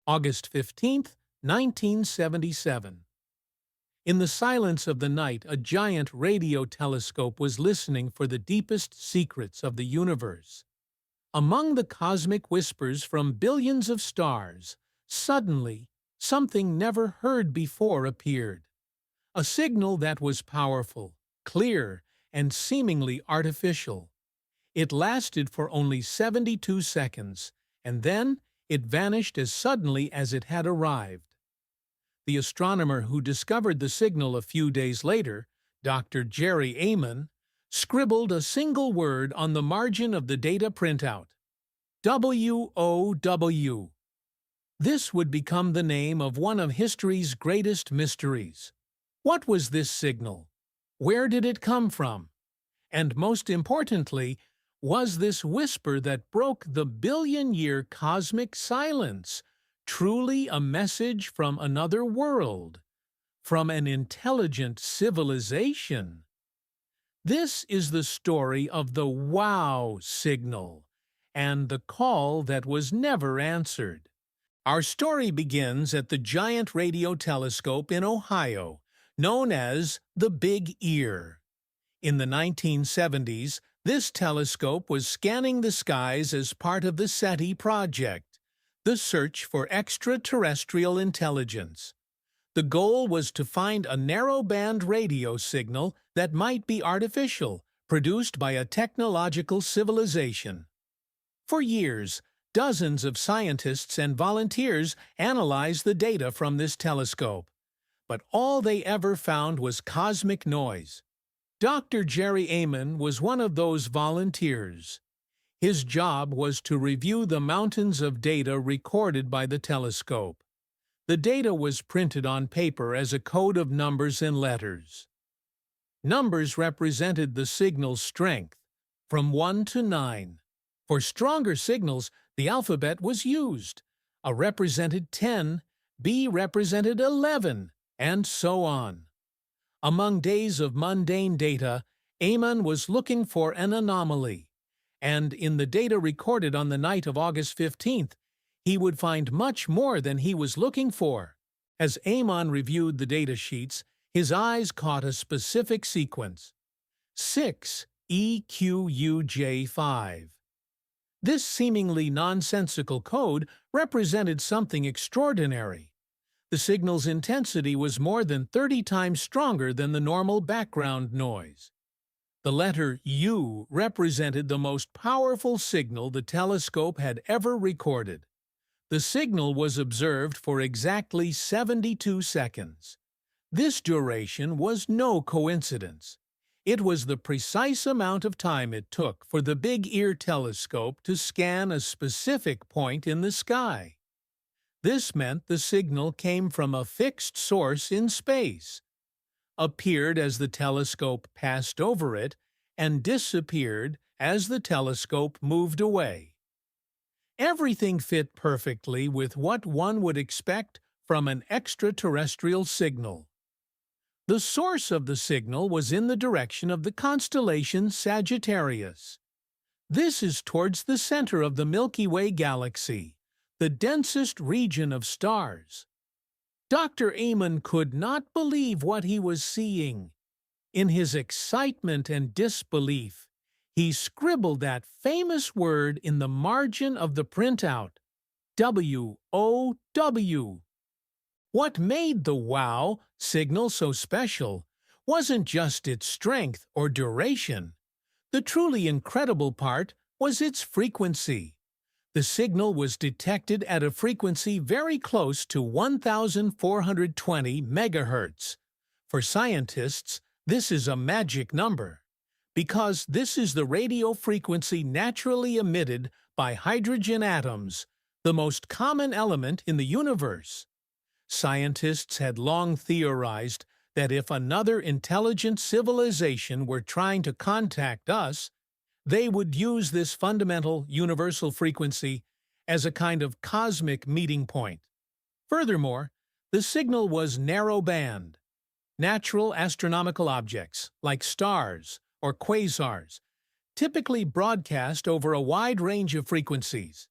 August 15, 1977. In the silence of the night, a giant radio telescope was listening for the deepest secrets of the universe. Among the cosmic whispers from billions of stars, suddenly, something never heard before appeared. A signal that was powerful, clear, and seemingly artificial. It lasted for only 72 seconds, and then it vanished as suddenly as it had arrived. The astronomer who discovered the signal a few days later, Dr. Jerry Amon, scribbled a single word on the margin of the data printout: WOW. This would become the name of one of history's greatest mysteries. What was this signal? Where did it come from? And most importantly, was this whisper that broke the billion-year cosmic silence truly a message from another world, from an intelligent civilization? This is the story of the WOW signal and the call that was never answered. Our story begins at the giant radio telescope in Ohio, known as the Big Ear. In the 1970s, this telescope was scanning the skies as part of the SETI project, the search for extraterrestrial intelligence. The goal was to find a narrow-band radio signal that might be artificial, produced by a technological civilization. For years, dozens of scientists and volunteers analyzed the data from this telescope, but all they ever found was cosmic noise. Dr. Jerry Amon was one of those volunteers. His job was to review the mountains of data recorded by the telescope. The data was printed on paper as a code of numbers and letters. Numbers represented the signal's strength, from 1 to 9. For stronger signals, the alphabet was used. A represented 10, B represented 11, and so on. Among days of mundane data, Amon was looking for an anomaly, and in the data recorded on the night of August 15th, he would find much more than he was looking for. As Amon reviewed the data sheets, his eyes caught a specific sequence: 6EQUJ5. This seemingly nonsensical code represented something extraordinary. The signal's intensity was more than 30 times stronger than the normal background noise. The letter U represented the most powerful signal the telescope had ever recorded. The signal was observed for exactly 72 seconds. This duration was no coincidence. It was the precise amount of time it took for the Big Ear telescope to scan a specific point in the sky. This meant the signal came from a fixed source in space, appeared as the telescope passed over it, and disappeared as the telescope moved away. Everything fit perfectly with what one would expect from an extraterrestrial signal. The source of the signal was in the direction of the constellation Sagittarius. This is towards the center of the Milky Way galaxy, the densest region of stars. Dr. Amon could not believe what he was seeing. In his excitement and disbelief, he scribbled that famous word in the margin of the printout: WOW. What made the WOW signal so special wasn't just its strength or duration. The truly incredible part was its frequency. The signal was detected at a frequency very close to 1,420 megahertz. For scientists, this is a magic number, because this is the radio frequency naturally emitted by hydrogen atoms, the most common element in the universe. Scientists had long theorized that if another intelligent civilization were trying to contact us, they would use this fundamental universal frequency as a kind of cosmic meeting point. Furthermore, the signal was narrow-band. Natural astronomical objects, like stars or quasars, typically broadcast over a wide range of frequencies.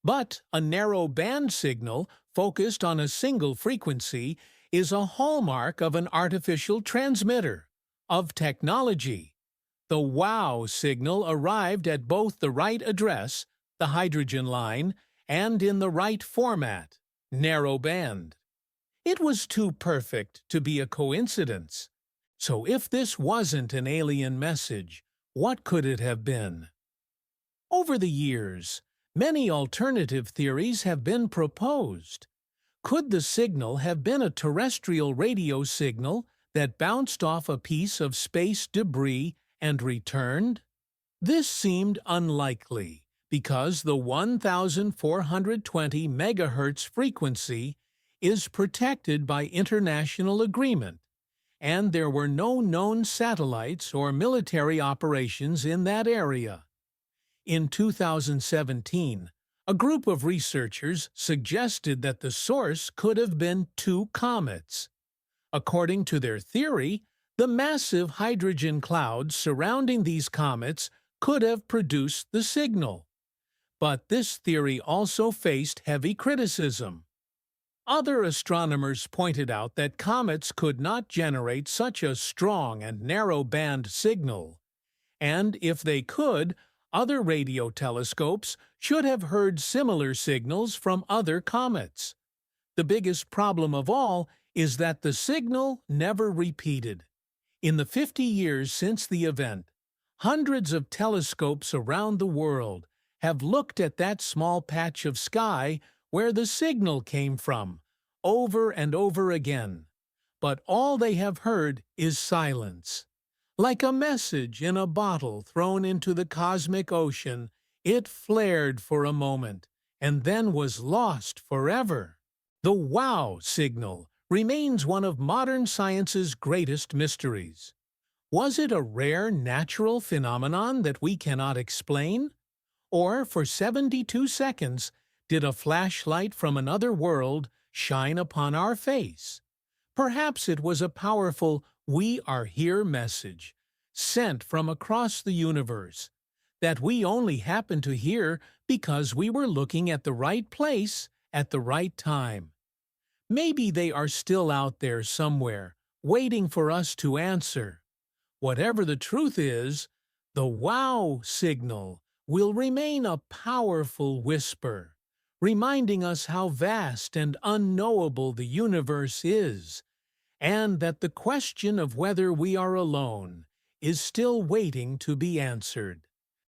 But a narrow band signal focused on a single frequency is a hallmark of an artificial transmitter, of technology. The WOW signal arrived at both the right address, the hydrogen line, and in the right format, narrow band. It was too perfect to be a coincidence. So if this wasn't an alien message, what could it have been? Over the years, many alternative theories have been proposed. Could the signal have been a terrestrial radio signal that bounced off a piece of space debris and returned? This seemed unlikely because the 1420 MHz frequency is protected by international agreement, and there were no known satellites or military operations in that area. In 2017, a group of researchers suggested that the source could have been two comets. According to their theory, the massive hydrogen clouds surrounding these comets could have produced the signal. But this theory also faced heavy criticism. Other astronomers pointed out that comets could not generate such a strong and narrow-band signal, and if they could, other radio telescopes should have heard similar signals from other comets. The biggest problem of all is that the signal never repeated. In the 50 years since the event, hundreds of telescopes around the world have looked at that small patch of sky where the signal came from, over and over again. But all they have heard is silence. Like a message in a bottle thrown into the cosmic ocean, it flared for a moment and then was lost forever. The WOW signal remains one of modern science's greatest mysteries. Was it a rare natural phenomenon that we cannot explain? Or, for 72 seconds, did a flashlight from another world shine upon our face? Perhaps it was a powerful "We are here" message, sent from across the universe, that we only happened to hear because we were looking at the right place at the right time. Maybe they are still out there somewhere, waiting for us to answer. Whatever the truth is, the WOW signal will remain a powerful whisper, reminding us how vast and unknowable the universe is, and that the question of whether we are alone is still waiting to be answered.